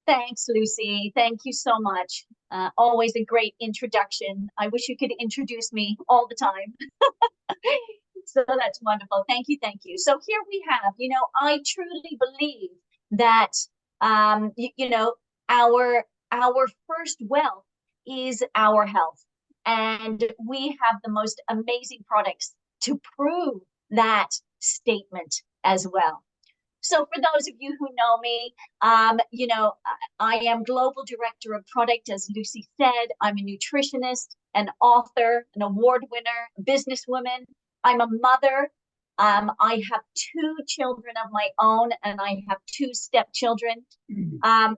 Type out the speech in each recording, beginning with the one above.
Thanks, Lucy. Thank you so much. Always a great introduction. I wish you could introduce me all the time. So that's wonderful. Thank you. Thank you. So here we have, I truly believe that, you know, our first wealth is our health. And we have the most amazing products to prove that statement as well. So for those of you who know me, I am Global Director of Product, as Lucy said. I'm a nutritionist, an author, an award winner, a businesswoman. I'm a mother. I have two children of my own, and I have two stepchildren. Um,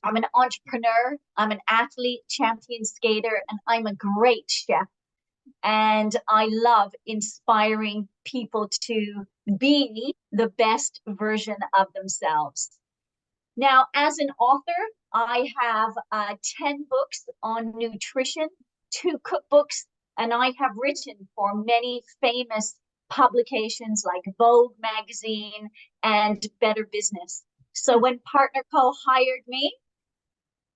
I'm an entrepreneur. I'm an athlete, champion skater, and I'm a great chef. And I love inspiring people to be the best version of themselves. Now, as an author, I have 10 books on nutrition, two cookbooks, and I have written for many famous publications like Vogue magazine and Better Business. So when Partner Co hired me,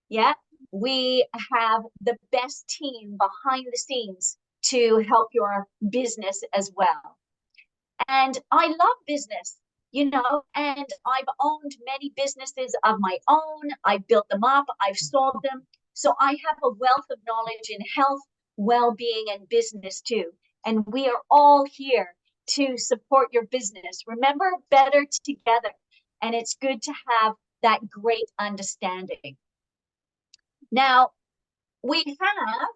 yeah, we have the best team behind the scenes to help your business as well. And I love business, and I've owned many businesses of my own. I've built them up, I've sold them. So I have a wealth of knowledge in health, well-being, and business too. And we are all here to support your business. Remember, better together. And it's good to have that great understanding. Now, we have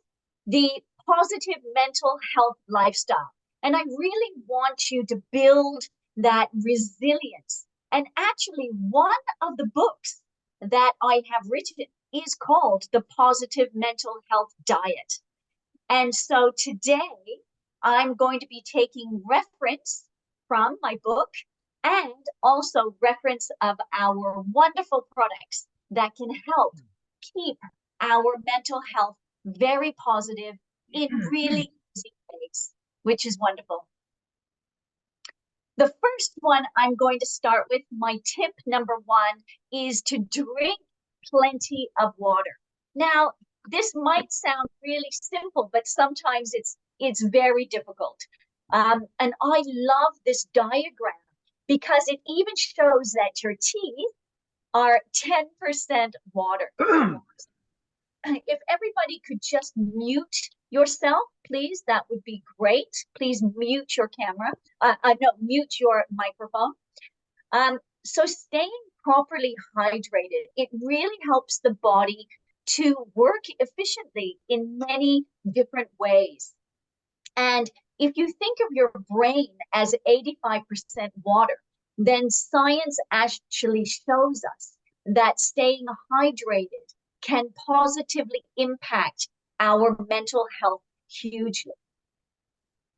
the positive mental health lifestyle. And I really want you to build that resilience. And actually, one of the books that I have written is called The Positive Mental Health Diet. And so today, I'm going to be taking reference from my book and also reference of our wonderful products that can help keep our mental health very positive in really easy ways, which is wonderful. The first one I'm going to start with, my tip number one, is to drink plenty of water. Now, this might sound really simple, but sometimes it's very difficult. And I love this diagram because it even shows that your teeth are 10% water. If everybody could just mute yourself, please, that would be great. Please mute your camera. No, mute your microphone. So staying properly hydrated, it really helps the body to work efficiently in many different ways. And if you think of your brain as 85% water, then science actually shows us that staying hydrated can positively impact our mental health hugely.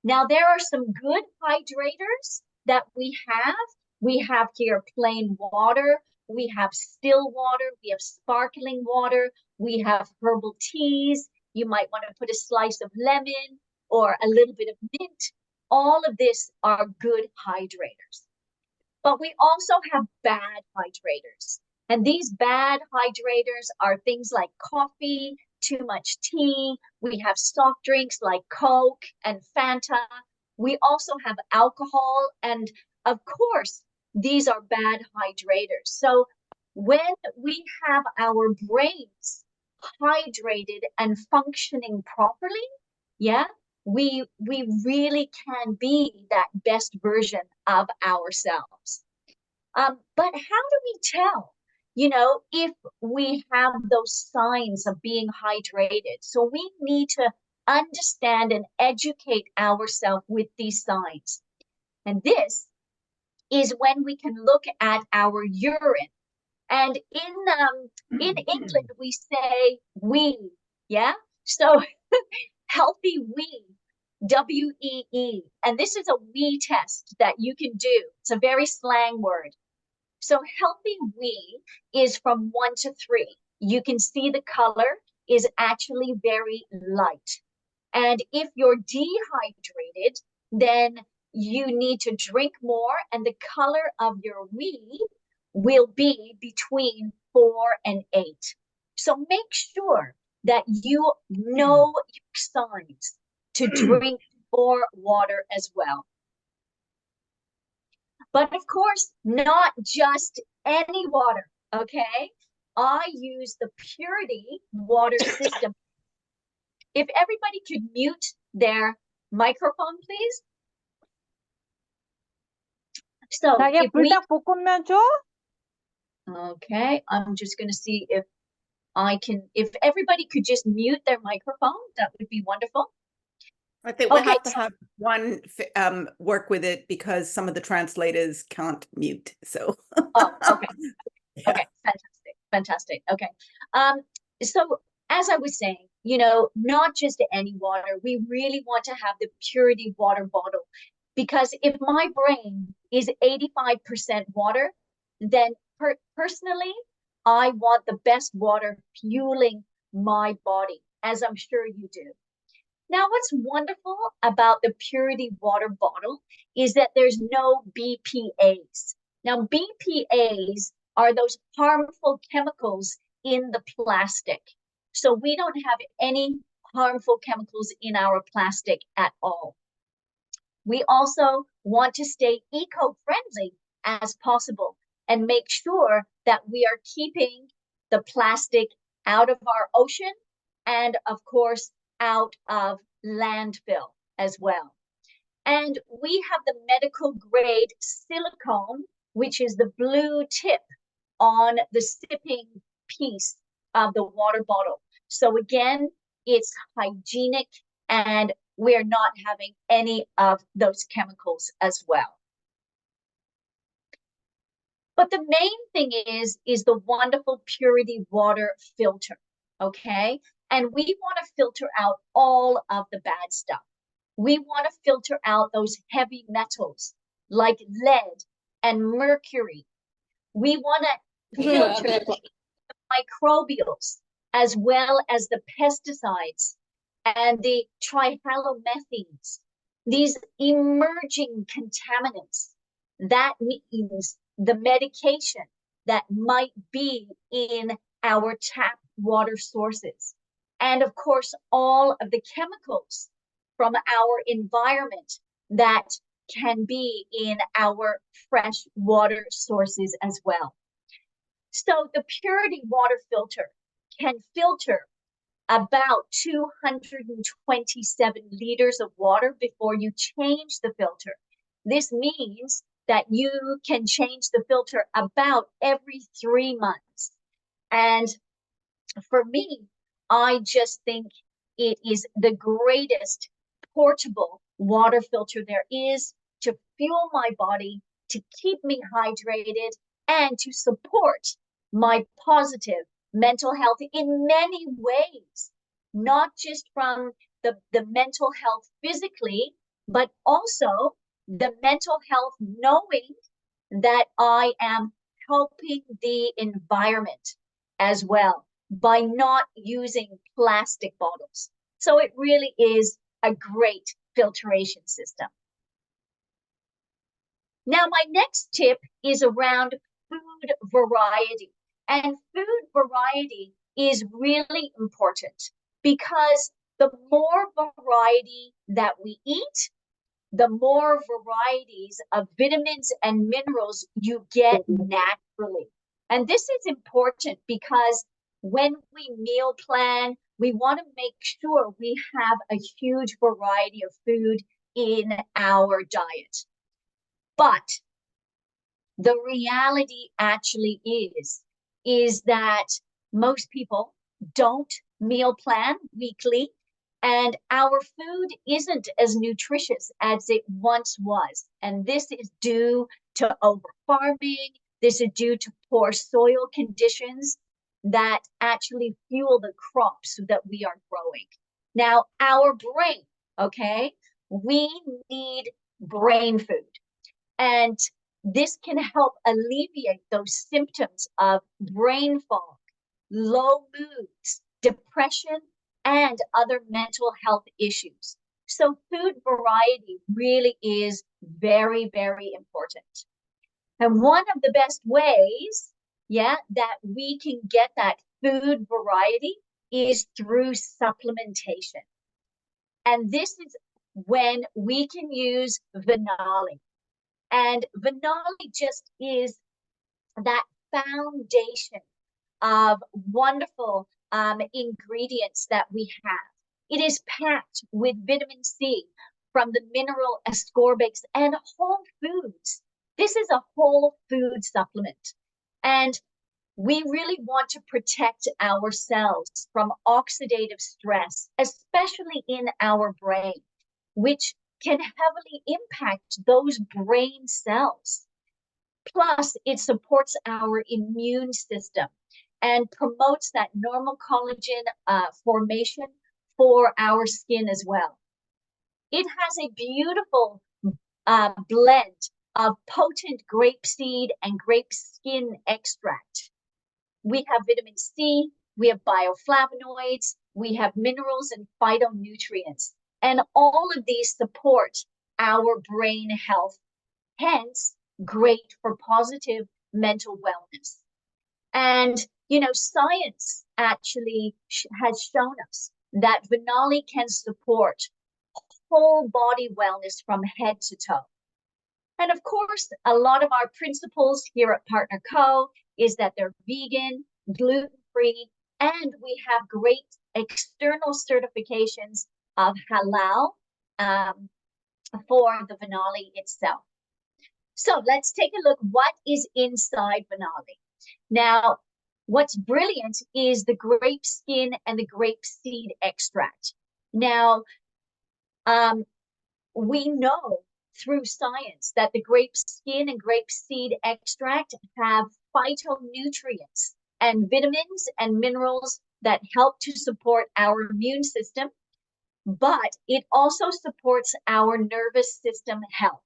Now, there are some good hydrators that we have. We have here plain water, we have still water, we have sparkling water, we have herbal teas. You might want to put a slice of lemon or a little bit of mint. All of this are good hydrators. But we also have bad hydrators. And these bad hydrators are things like coffee, too much tea. We have soft drinks like Coke and Fanta. We also have alcohol. And of course, these are bad hydrators. So when we have our brains hydrated and functioning properly, yeah, we really can be that best version of ourselves. But how do we tell, if we have those signs of being hydrated? So we need to understand and educate ourselves with these signs. And this is when we can look at our urine. And in England, we say wee, yeah? So healthy wee, WEE. And this is a wee test that you can do. It's a very slang word. So healthy wee is from 1 to 3. You can see the color is actually very light. And if you're dehydrated, then you need to drink more, and the color of your wee will be between 4, and 8. So make sure that you know your signs to drink more water as well. But of course, not just any water, okay? I use the Purity water system. If everybody could mute their microphone, please. So 자기야, if 불 we, 딱 볶으면 줘? okay, I'm just going to see if I can, if everybody could just mute their microphone, that would be wonderful. I think we'll Okay, have to have one work with it because some of the translators can't mute. So. Oh, okay. Yeah. Okay, fantastic. Okay. So as I was saying, not just any water, we really want to have the Purity water bottle, because if my brain is 85% water, then personally, I want the best water fueling my body, as I'm sure you do. Now, what's wonderful about the Purity water bottle is that there's no BPAs. Now, BPAs are those harmful chemicals in the plastic. So we don't have any harmful chemicals in our plastic at all. We also want to stay eco-friendly as possible and make sure that we are keeping the plastic out of our ocean and, of course, out of landfill as well. And we have the medical grade silicone, which is the blue tip on the sipping piece of the water bottle. So again, it's hygienic and we're not having any of those chemicals as well. But the main thing is the wonderful Purity water filter, okay? And we want to filter out all of the bad stuff. We want to filter out those heavy metals like lead and mercury. We want to filter the microbials as well as the pesticides and the trihalomethanes, these emerging contaminants. That means the medication that might be in our tap water sources. And of course, all of the chemicals from our environment that can be in our fresh water sources as well. So the Purity water filter can filter about 227 liters of water before you change the filter. This means that you can change the filter about every 3 months. And for me, I just think it is the greatest portable water filter there is to fuel my body, to keep me hydrated, and to support my positive mental health in many ways, not just from the mental health physically, but also the mental health knowing that I am helping the environment as well by not using plastic bottles. So it really is a great filtration system. Now, my next tip is around food variety. And food variety is really important because the more variety that we eat, the more varieties of vitamins and minerals you get naturally. And this is important because when we meal plan, we want to make sure we have a huge variety of food in our diet. But the reality actually is that most people don't meal plan weekly, and our food isn't as nutritious as it once was. And this is due to over-farming. This is due to poor soil conditions that actually fuel the crops that we are growing. Now, our brain, okay, we need brain food. And this can help alleviate those symptoms of brain fog, low moods, depression, and other mental health issues. So food variety really is very, very important. And one of the best ways yeah, that we can get that food variety is through supplementation. And this is when we can use Vinali. And Vinali just is that foundation of wonderful ingredients that we have. It is packed with vitamin C from the mineral ascorbics and whole foods. This is a whole food supplement. And we really want to protect ourselves from oxidative stress, especially in our brain, which can heavily impact those brain cells. Plus, it supports our immune system and promotes that normal collagen formation for our skin as well. It has a beautiful blend of potent grapeseed and grape skin extract. We have vitamin C, we have bioflavonoids, we have minerals and phytonutrients, and all of these support our brain health, hence great for positive mental wellness. And, you know, science actually has shown us that Vinali can support whole body wellness from head to toe. And of course, a lot of our principles here at Partner Co. is that they're vegan, gluten-free, and we have great external certifications of halal for the Vinali itself. So let's take a look what is inside Vinali. Now, what's brilliant is the grape skin and the grape seed extract. Now, we know through science that the grape skin and grape seed extract have phytonutrients and vitamins and minerals that help to support our immune system, but it also supports our nervous system health.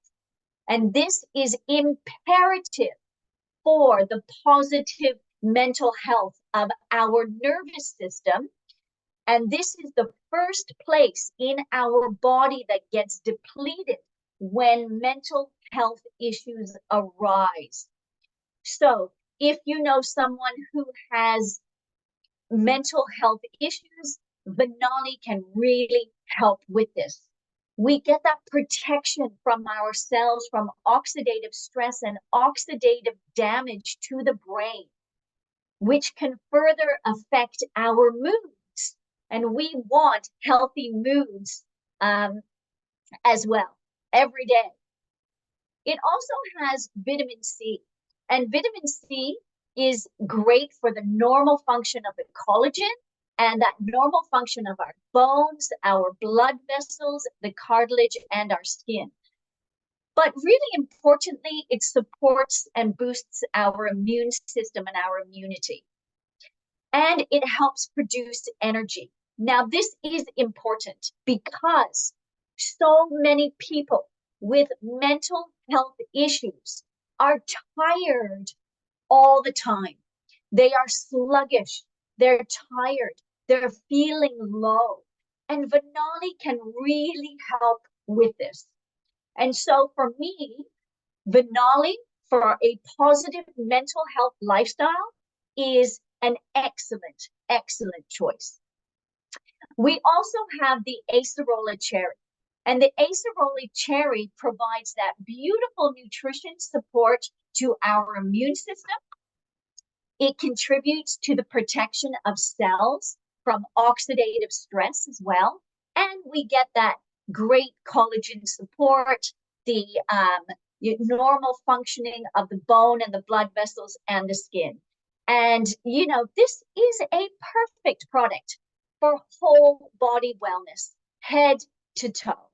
And this is imperative for the positive mental health of our nervous system. And this is the first place in our body that gets depleted when mental health issues arise. So if you know someone who has mental health issues, Vinali can really help with this. We get that protection from ourselves from oxidative stress and oxidative damage to the brain, which can further affect our moods. And we want healthy moods as well every day. It also has vitamin C, and vitamin C is great for the normal function of the collagen and that normal function of our bones, our blood vessels, the cartilage, and our skin. But really importantly, it supports and boosts our immune system and our immunity. And it helps produce energy. Now, this is important because so many people with mental health issues are tired all the time. They are sluggish, they're tired, they're feeling low. And Vinali can really help with this. And so for me, Vinali for a positive mental health lifestyle is an excellent, excellent choice. We also have the acerola cherry. And the acerola cherry provides that beautiful nutrition support to our immune system. It contributes to the protection of cells from oxidative stress as well. And we get that great collagen support, the normal functioning of the bone and the blood vessels and the skin. And, you know, this is a perfect product for whole body wellness, head to toe.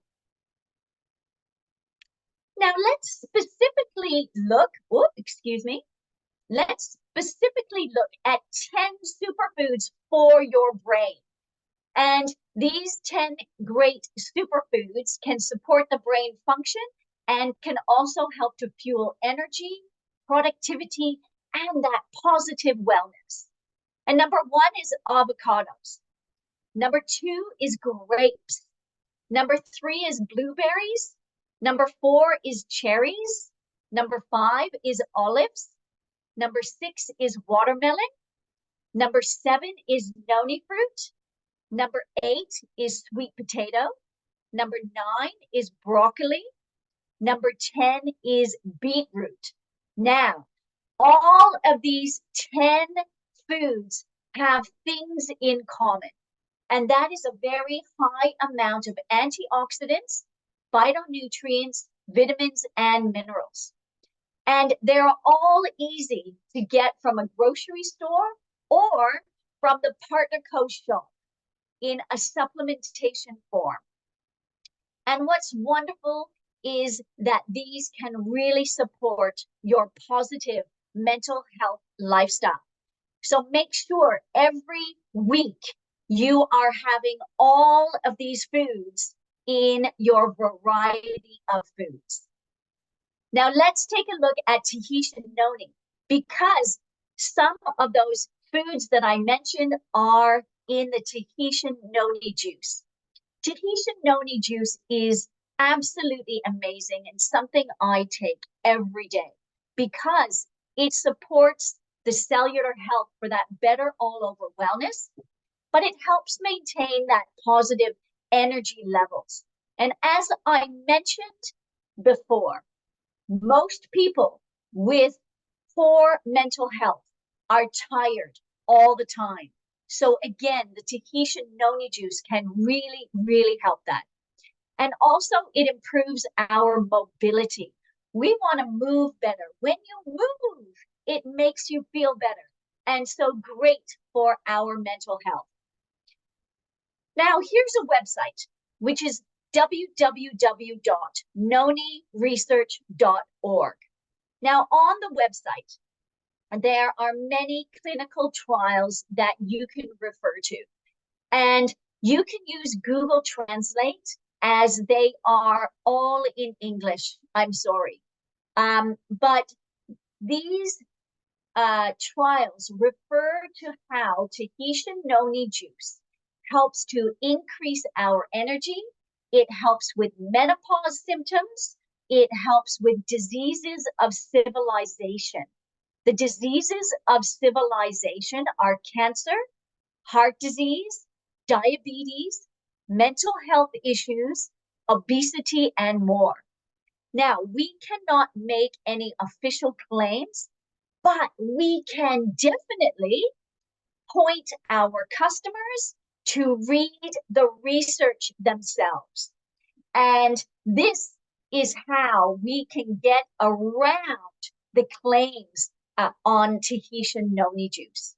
Now let's specifically look, let's specifically look at 10 superfoods for your brain. And these 10 great superfoods can support the brain function and can also help to fuel energy, productivity, and that positive wellness. And number 1 is avocados. Number 2 is grapes. Number 3 is blueberries. Number 4 is cherries. Number 5 is olives. Number 6 is watermelon. Number 7 is noni fruit. Number 8 is sweet potato. Number 9 is broccoli. Number 10 is beetroot. Now, all of these 10 foods have things in common, and that is a very high amount of antioxidants, phytonutrients, vitamins, and minerals. And they're all easy to get from a grocery store or from the partner co shop in a supplementation form. And what's wonderful is that these can really support your positive mental health lifestyle. So make sure every week you are having all of these foods in your variety of foods. Now let's take a look at Tahitian noni, because some of those foods that I mentioned are in the Tahitian noni juice. Tahitian noni juice is absolutely amazing and something I take every day because it supports the cellular health for that better all over wellness, but it helps maintain that positive energy levels. And as I mentioned before, most people with poor mental health are tired all the time. So again, the Tahitian noni juice can really, really help that. And also it improves our mobility. We want to move better. When you move, it makes you feel better. And so great for our mental health. Now here's a website, which is www.noniresearch.org. Now on the website, there are many clinical trials that you can refer to. And you can use Google Translate as they are all in English. I'm sorry. But these trials refer to how Tahitian noni juice helps to increase our energy. It helps with menopause symptoms. It helps with diseases of civilization. The diseases of civilization are cancer, heart disease, diabetes, mental health issues, obesity, and more. Now, we cannot make any official claims, but we can definitely point our customers to read the research themselves. And this is how we can get around the claims on Tahitian noni juice.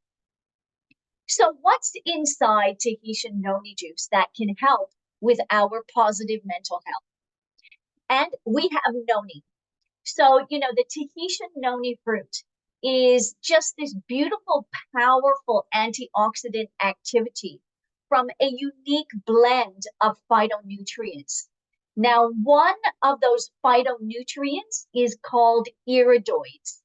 So what's inside Tahitian noni juice that can help with our positive mental health? And we have noni. So, you know, the Tahitian noni fruit is just this beautiful, powerful antioxidant activity from a unique blend of phytonutrients. Now, one of those phytonutrients is called iridoids.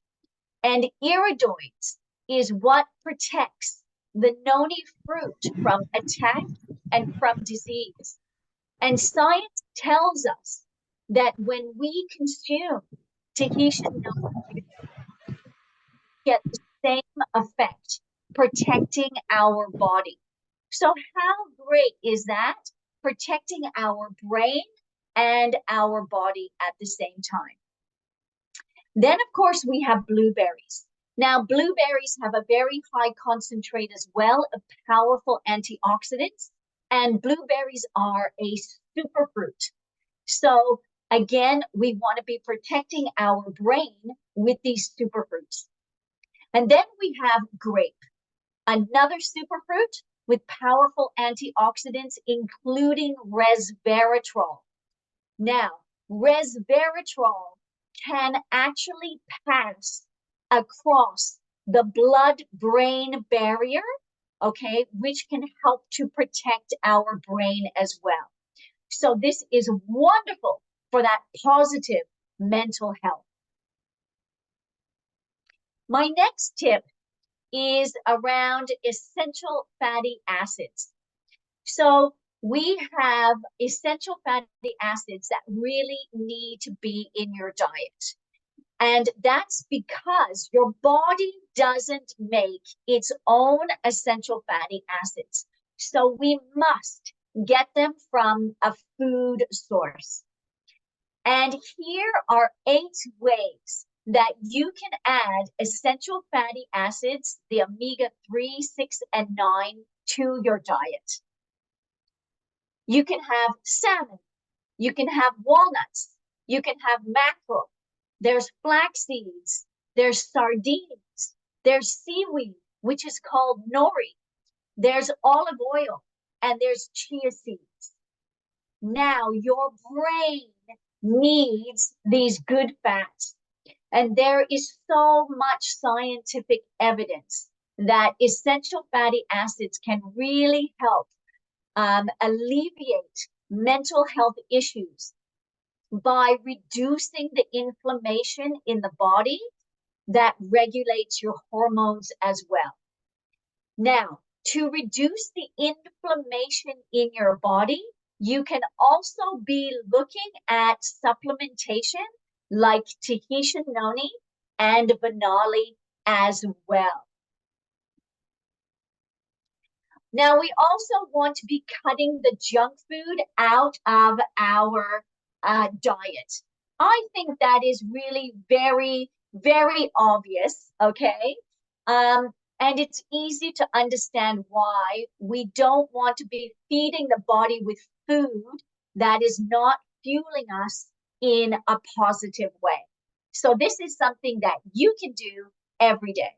And iridoids is what protects the noni fruit from attack and from disease. And science tells us that when we consume Tahitian noni, we get the same effect, protecting our body. So how great is that? Protecting our brain and our body at the same time. Then, of course, we have blueberries. Now, blueberries have a very high concentrate as well of powerful antioxidants, and blueberries are a superfruit. So again, we want to be protecting our brain with these superfruits. And then we have grape, another superfruit with powerful antioxidants, including resveratrol. Now, resveratrol can actually pass across the blood-brain barrier, okay, which can help to protect our brain as well. So this is wonderful for that positive mental health. My next tip is around essential fatty acids. So we have essential fatty acids that really need to be in your diet. And that's because your body doesn't make its own essential fatty acids. So we must get them from a food source. And here are 8 ways that you can add essential fatty acids, the omega-3, 6, and 9, to your diet. You can have salmon. You can have walnuts. You can have mackerel. There's flax seeds. There's sardines. There's seaweed, which is called nori. There's olive oil. And there's chia seeds. Now, your brain needs these good fats. And there is so much scientific evidence that essential fatty acids can really help alleviate mental health issues by reducing the inflammation in the body that regulates your hormones as well. Now, to reduce the inflammation in your body, you can also be looking at supplementation like Tahitian noni and Vanali as well. Now, we also want to be cutting the junk food out of our diet. I think that is really very, very obvious, okay? And it's easy to understand why we don't want to be feeding the body with food that is not fueling us in a positive way. So this is something that you can do every day.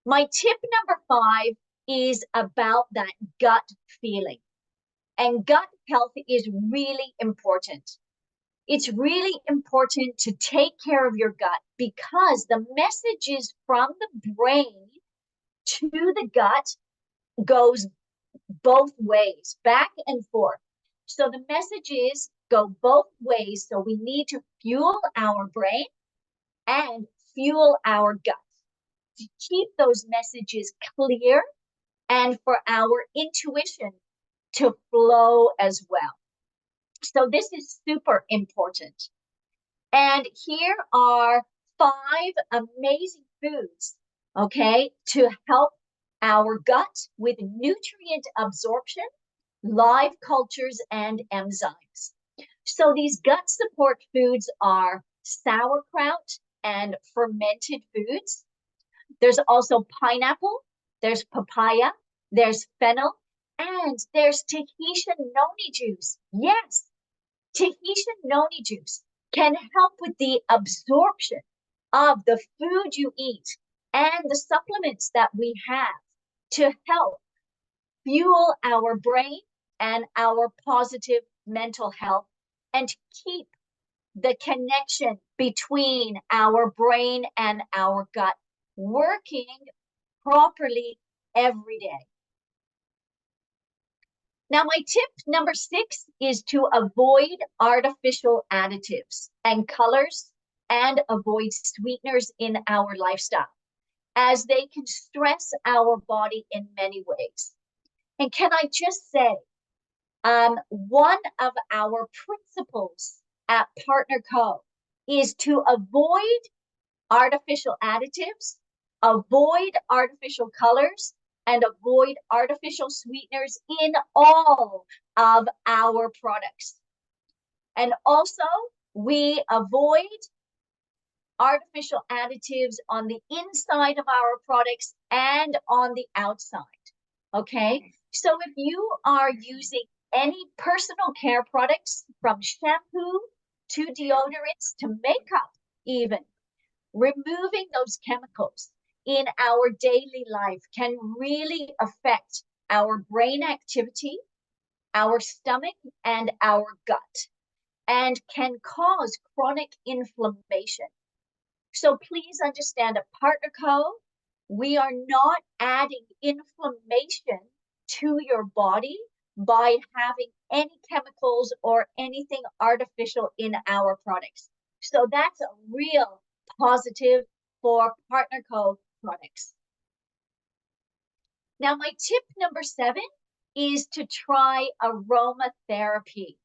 My tip number 5 is about that gut feeling. And gut health is really important. It's really important to take care of your gut because the messages from the brain to the gut goes both ways, back and forth. So the messages go both ways. So we need to fuel our brain and fuel our gut to keep those messages clear and for our intuition to flow as well. So this is super important. And here are 5 amazing foods, okay, to help our gut with nutrient absorption, live cultures, and enzymes. So these gut support foods are sauerkraut and fermented foods. There's also pineapple, there's papaya, there's fennel, and there's Tahitian noni juice. Yes, Tahitian noni juice can help with the absorption of the food you eat and the supplements that we have to help fuel our brain and our positive mental health and keep the connection between our brain and our gut working properly every day. Now, my tip number 6 is to avoid artificial additives and colors and avoid sweeteners in our lifestyle, as they can stress our body in many ways. And can I just say, one of our principles at Partner Co. is to avoid artificial additives, avoid artificial colors, and avoid artificial sweeteners in all of our products. And also, we avoid artificial additives on the inside of our products and on the outside, okay? So if you are using any personal care products, from shampoo to deodorants to makeup even, removing those chemicals in our daily life can really affect our brain activity, our stomach, and our gut, and can cause chronic inflammation. So please understand, at Partner Co., we are not adding inflammation to your body by having any chemicals or anything artificial in our products. So that's a real positive for Partner Co. products. Now, my tip number 7 is to try aromatherapy.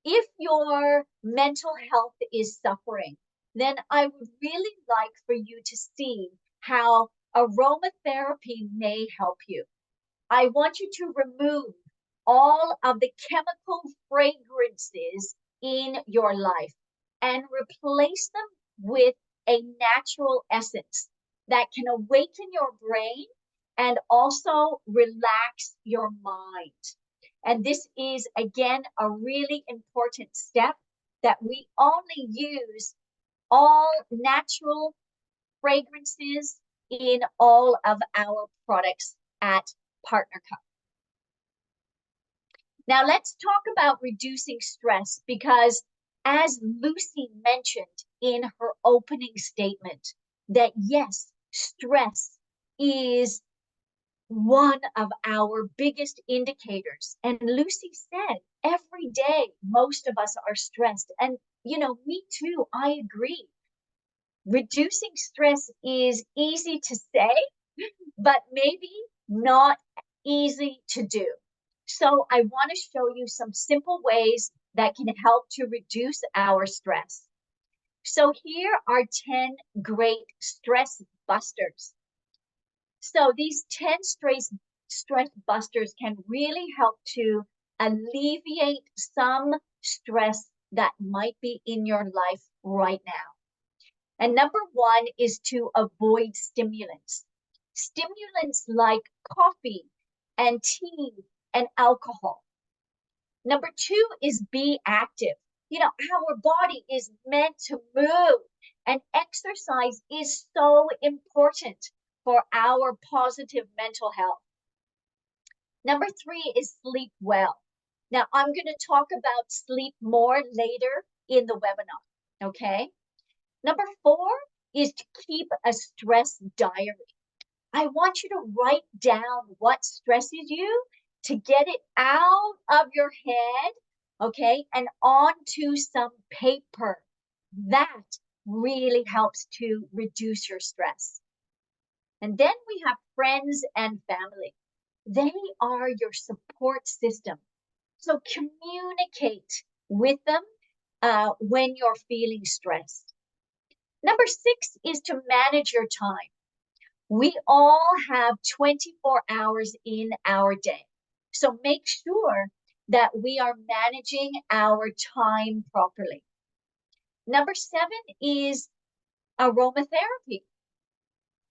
if your mental health is suffering, then I would really like for you to see how aromatherapy may help you. I want you to remove all of the chemical fragrances in your life and replace them with a natural essence that can awaken your brain and also relax your mind. And this is, again, a really important step that we only use all natural fragrances in all of our products at Partner Cup. Now let's talk about reducing stress, because as Lucy mentioned in her opening statement, that yes, stress is one of our biggest indicators. And Lucy said every day, most of us are stressed. And, you know, me too, I agree. Reducing stress is easy to say, but maybe not easy to do. So I want to show you some simple ways that can help to reduce our stress. So here are 10 great stress busters. So these 10 stress busters can really help to alleviate some stress that might be in your life right now. And number one is to avoid stimulants. Stimulants like coffee and tea and alcohol. Number two is be active. You know, our body is meant to move, and exercise is so important for our positive mental health. Number three is sleep well. Now, I'm going to talk about sleep more later in the webinar, okay? Number four is to keep a stress diary. I want you to write down what stresses you, to get it out of your head, okay, and onto some paper. That really helps to reduce your stress. And then we have friends and family. They are your support system. So communicate with them when you're feeling stressed. Number six is to manage your time. We all have 24 hours in our day. So make sure that we are managing our time properly. Number seven is aromatherapy.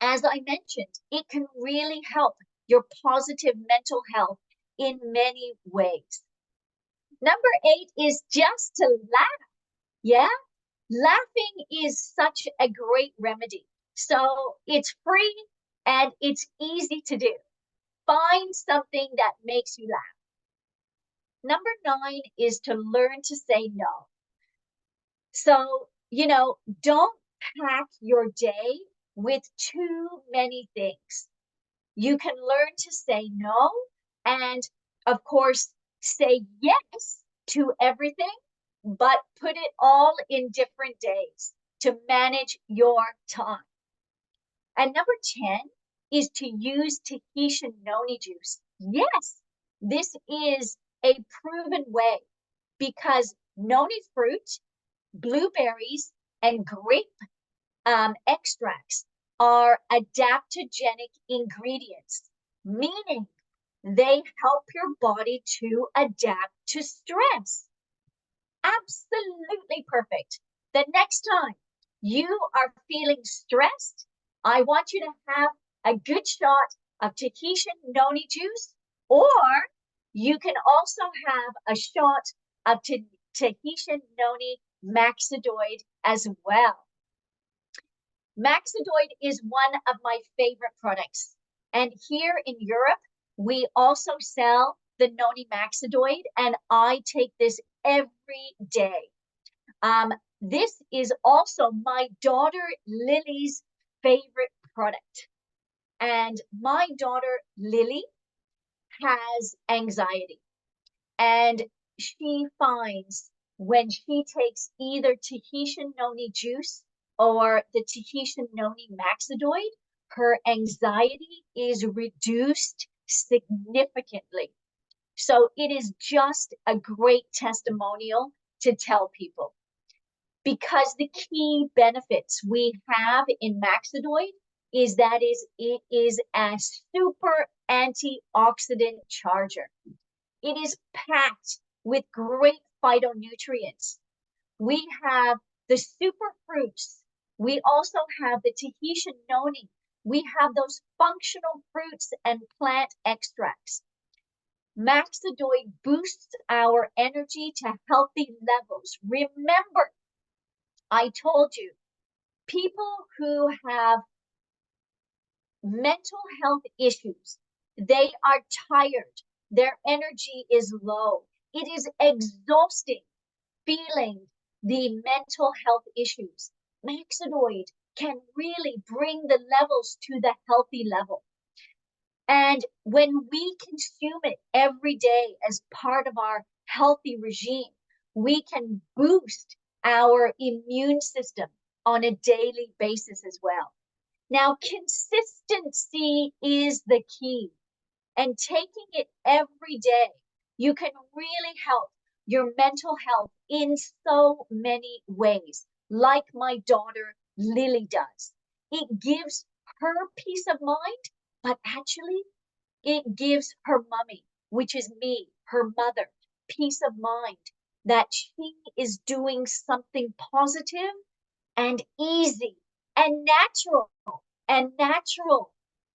As I mentioned, it can really help your positive mental health in many ways. Number eight is just to laugh. Yeah, laughing is such a great remedy. So it's free and it's easy to do. Find something that makes you laugh. Number nine is to learn to say no. So, you know, don't pack your day with too many things. You can learn to say no and, of course, say yes to everything, but put it all in different days to manage your time. And number 10 is to use Tahitian noni juice. Yes, this is a proven way, because noni fruit, blueberries, and grape extracts are adaptogenic ingredients, meaning they help your body to adapt to stress. Absolutely perfect. The next time you are feeling stressed, I want you to have a good shot of Tahitian noni juice, or you can also have a shot of Tahitian noni maxidoid as well. Maxidoid is one of my favorite products. And here in Europe, we also sell the noni maxidoid, and I take this every day. This is also my daughter Lily's favorite product. And my daughter Lily has anxiety. And she finds when she takes either Tahitian noni juice or the Tahitian noni maxidoid, her anxiety is reduced significantly. So it is just a great testimonial to tell people, because the key benefits we have in Maxidoid is that it is a super antioxidant charger. It is packed with great phytonutrients. We have the super fruits. We also have the Tahitian noni. We have those functional fruits and plant extracts. Maxidoid boosts our energy to healthy levels. Remember, I told you, people who have mental health issues, they are tired. Their energy is low. It is exhausting feeling the mental health issues. Maxidoid can really bring the levels to the healthy level. And when we consume it every day as part of our healthy regime, we can boost our immune system on a daily basis as well. Now, consistency is the key, and taking it every day, you can really help your mental health in so many ways, like my daughter Lily does. It gives her peace of mind, but actually it gives her mummy, which is me, her mother, peace of mind that she is doing something positive and easy and natural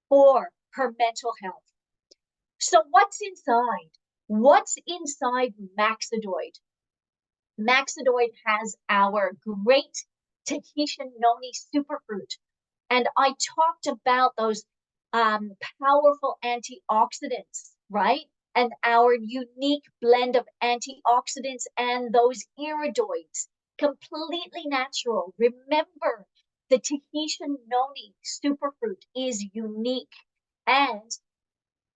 for her mental health. So what's inside? What's inside Maxidoid? Maxidoid has our great Tahitian noni superfruit. And I talked about those powerful antioxidants, right? And our unique blend of antioxidants and those iridoids, completely natural. Remember, the Tahitian noni superfruit is unique. And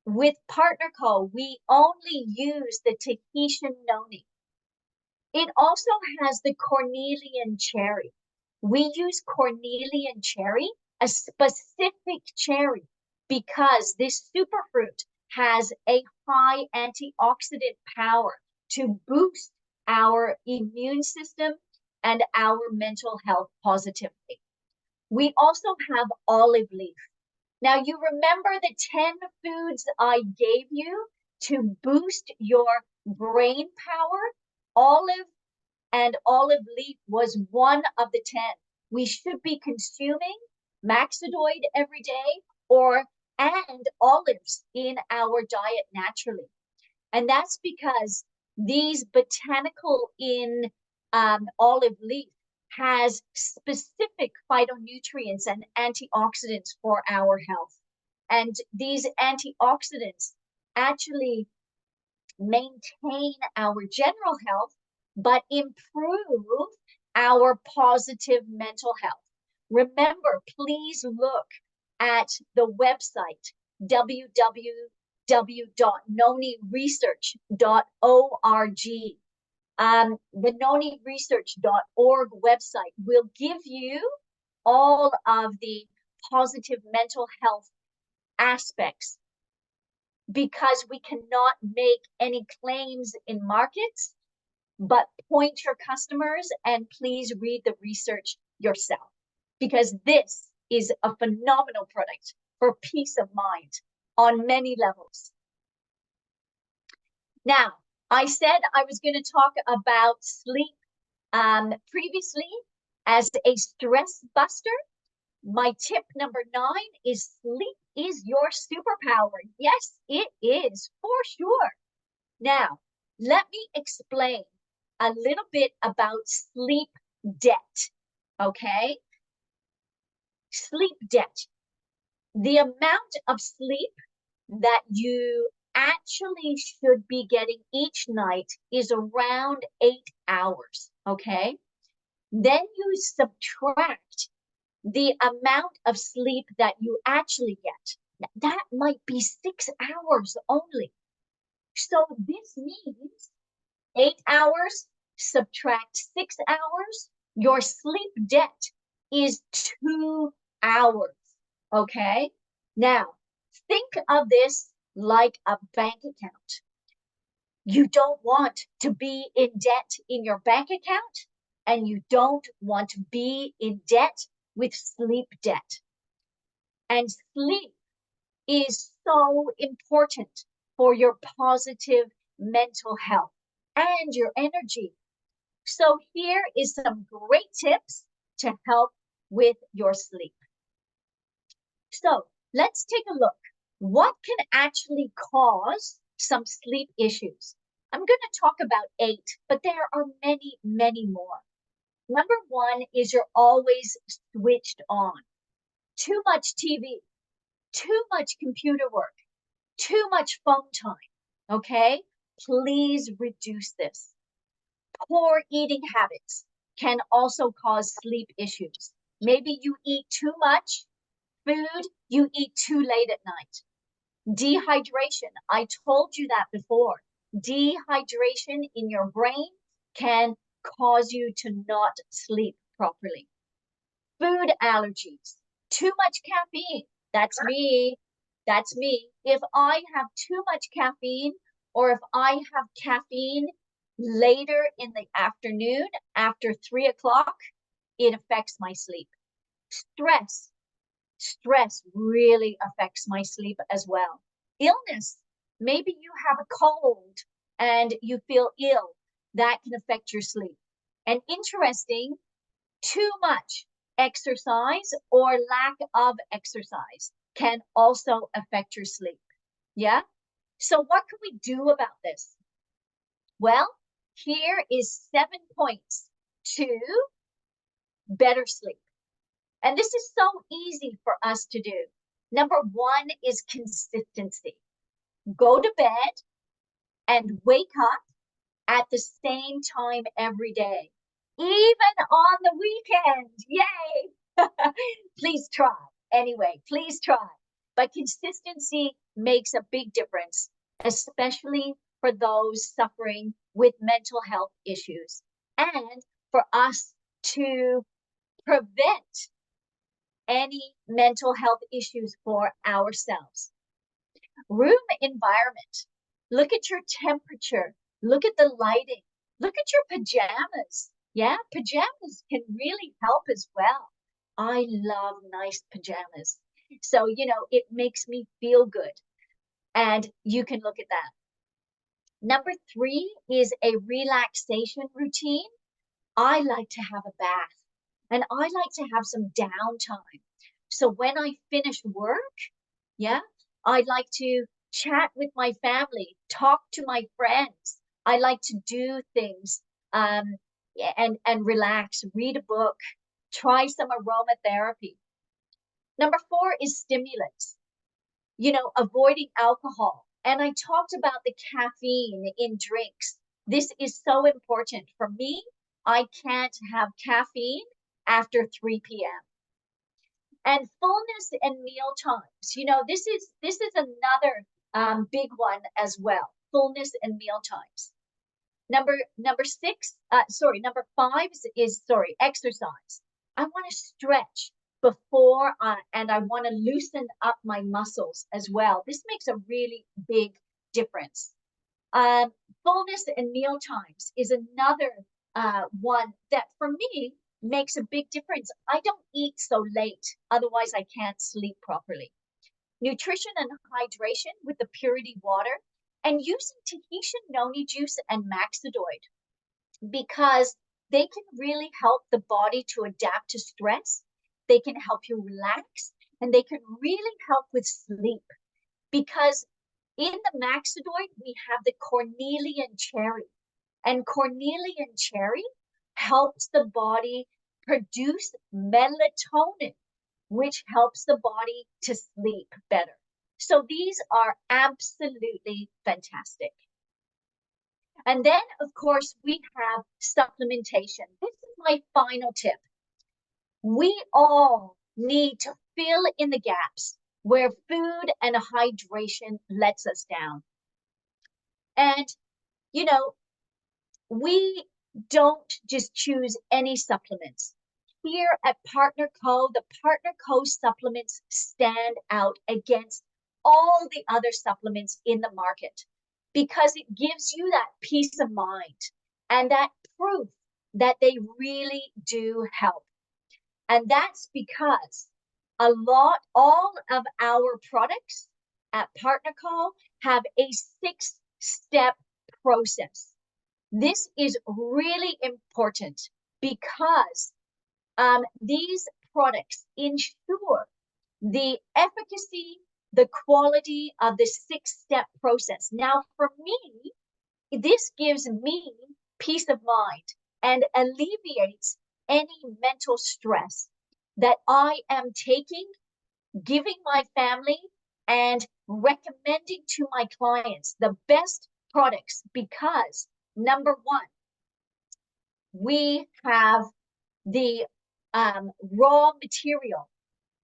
with PartnerCo, we only use the Tahitian noni. It also has the cornelian cherry. We use cornelian cherry, a specific cherry, because this superfruit has a high antioxidant power to boost our immune system and our mental health positively. We also have olive leaf. Now, you remember the 10 foods I gave you to boost your brain power? Olive leaf was one of the 10. We should be consuming Maxidoid every day and olives in our diet naturally. And that's because these botanical in olive leaf has specific phytonutrients and antioxidants for our health. And these antioxidants actually maintain our general health, but improve our positive mental health. Remember, please look at the website, www.noniresearch.org. The noniresearch.org website will give you all of the positive mental health aspects, because we cannot make any claims in markets, but point your customers and please read the research yourself, because this is a phenomenal product for peace of mind on many levels. Now, I said I was going to talk about sleep previously as a stress buster. My tip number 9 is sleep is your superpower. Yes, it is, for sure. Now, let me explain a little bit about sleep debt, okay? Sleep debt. The amount of sleep that you actually should be getting each night is around 8 hours, okay? Then you subtract the amount of sleep that you actually get. That might be 6 hours only. So this means 8 hours, subtract 6 hours, your sleep debt is 2 hours, okay? Now, think of this like a bank account. You don't want to be in debt in your bank account, and you don't want to be in debt with sleep debt. And sleep is so important for your positive mental health and your energy. So here is some great tips to help with your sleep. So let's take a look. What can actually cause some sleep issues? I'm going to talk about 8, but there are many, many more. Number 1 is you're always switched on. Too much TV, too much computer work, too much phone time, okay? Please reduce this. Poor eating habits can also cause sleep issues. Maybe you eat too much food, you eat too late at night. Dehydration, I told you that before. Dehydration in your brain can cause you to not sleep properly. Food allergies, too much caffeine. That's me. That's me. If I have too much caffeine, or if I have caffeine later in the afternoon after 3 o'clock, it affects my sleep. Stress. Stress really affects my sleep as well. Illness. Maybe you have a cold and you feel ill. That can affect your sleep. And interesting, too much exercise or lack of exercise can also affect your sleep. Yeah? So what can we do about this? Well, here is 7 points to better sleep. And this is so easy for us to do. Number 1 is consistency. Go to bed and wake up at the same time every day, even on the weekend. Yay! Please try. Anyway, please try. But consistency makes a big difference, especially for those suffering with mental health issues, and for us to prevent any mental health issues for ourselves. Room environment. Look at your temperature. Look at the lighting. Look at your pajamas. Yeah, pajamas can really help as well. I love nice pajamas. So, it makes me feel good. And you can look at that. Number 3 is a relaxation routine. I like to have a bath and I like to have some downtime. So when I finish work, yeah, I'd like to chat with my family, talk to my friends. I like to do things and relax, read a book, try some aromatherapy. Number 4 is stimulants, avoiding alcohol. And I talked about the caffeine in drinks. This is so important. For me, I can't have caffeine after 3 p.m. And fullness and meal times. This is another big one as well. Fullness and meal times. Number 5 is exercise. I want to stretch before and I want to loosen up my muscles as well. This makes a really big difference. Fullness and meal times is another one that for me makes a big difference. I don't eat so late, otherwise I can't sleep properly. Nutrition and hydration with the purity water, and using Tahitian noni juice and Maxidoid, because they can really help the body to adapt to stress. They can help you relax, and they can really help with sleep, because in the Maxidoid, we have the cornelian cherry, and cornelian cherry helps the body produce melatonin, which helps the body to sleep better. So these are absolutely fantastic. And then, of course, we have supplementation. This is my final tip. We all need to fill in the gaps where food and hydration lets us down. And, we don't just choose any supplements. Here at Partner Co, the Partner Co supplements stand out against all the other supplements in the market because it gives you that peace of mind and that proof that they really do help. And that's because all of our products at Partner Call have a 6-step process. This is really important because these products ensure the efficacy, the quality of the 6-step process. Now, for me, this gives me peace of mind and alleviates any mental stress that I am taking, giving my family, and recommending to my clients the best products because, number one, we have the raw material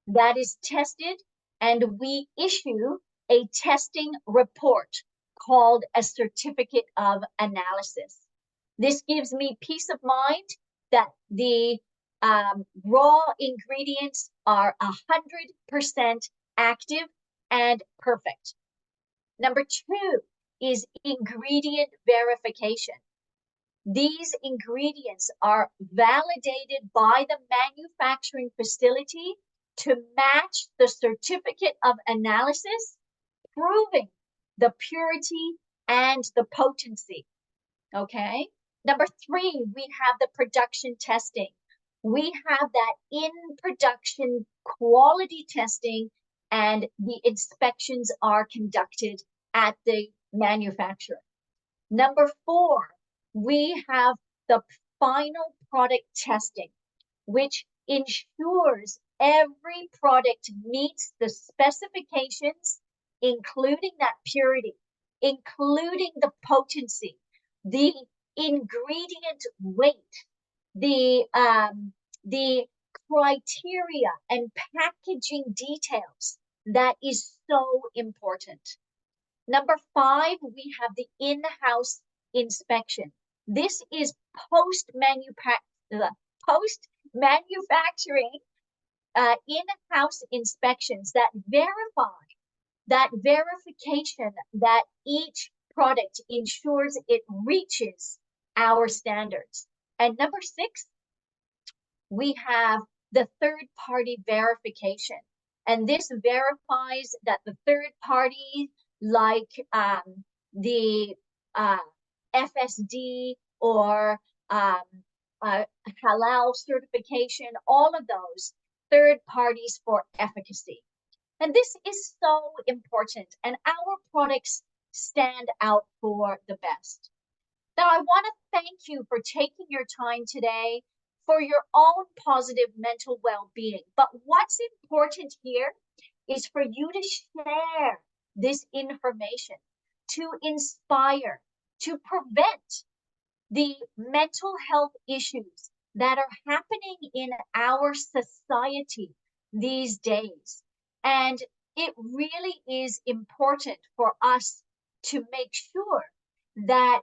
that is tested, and we issue a testing report called a certificate of analysis. This gives me peace of mind that the raw ingredients are 100% active and perfect. Number two is ingredient verification. These ingredients are validated by the manufacturing facility to match the certificate of analysis, proving the purity and the potency. Okay. Number three, we have the production testing. We have that in production quality testing, and the inspections are conducted at the manufacturer. Number four, we have the final product testing, which ensures every product meets the specifications, including that purity, including the potency, the ingredient weight, the criteria and packaging details. That is so important. Number five, we have the in-house inspection. This is post-manufacturing in-house inspections that verify that verification that each product ensures it reaches our standards. And number six, we have the third-party verification. And this verifies that the third party, like the FSD or halal certification, all of those third parties for efficacy. And this is so important, and our products stand out for the best. Now, I want to thank you for taking your time today for your own positive mental well-being. But what's important here is for you to share this information, to inspire, to prevent the mental health issues that are happening in our society these days. And it really is important for us to make sure that,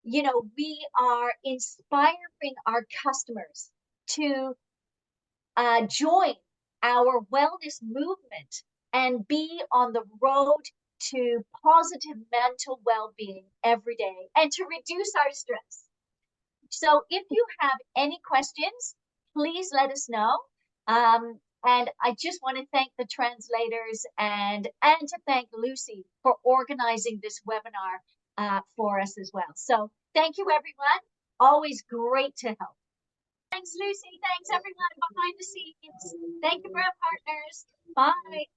you know, we are inspiring our customers to join our wellness movement and be on the road to positive mental well-being every day and to reduce our stress. So if you have any questions, please let us know. And I just want to thank the translators and to thank Lucy for organizing this webinar for us as well. So thank you, everyone. Always great to help. Thanks, Lucy. Thanks, everyone behind the scenes. Thank you for our partners. Bye.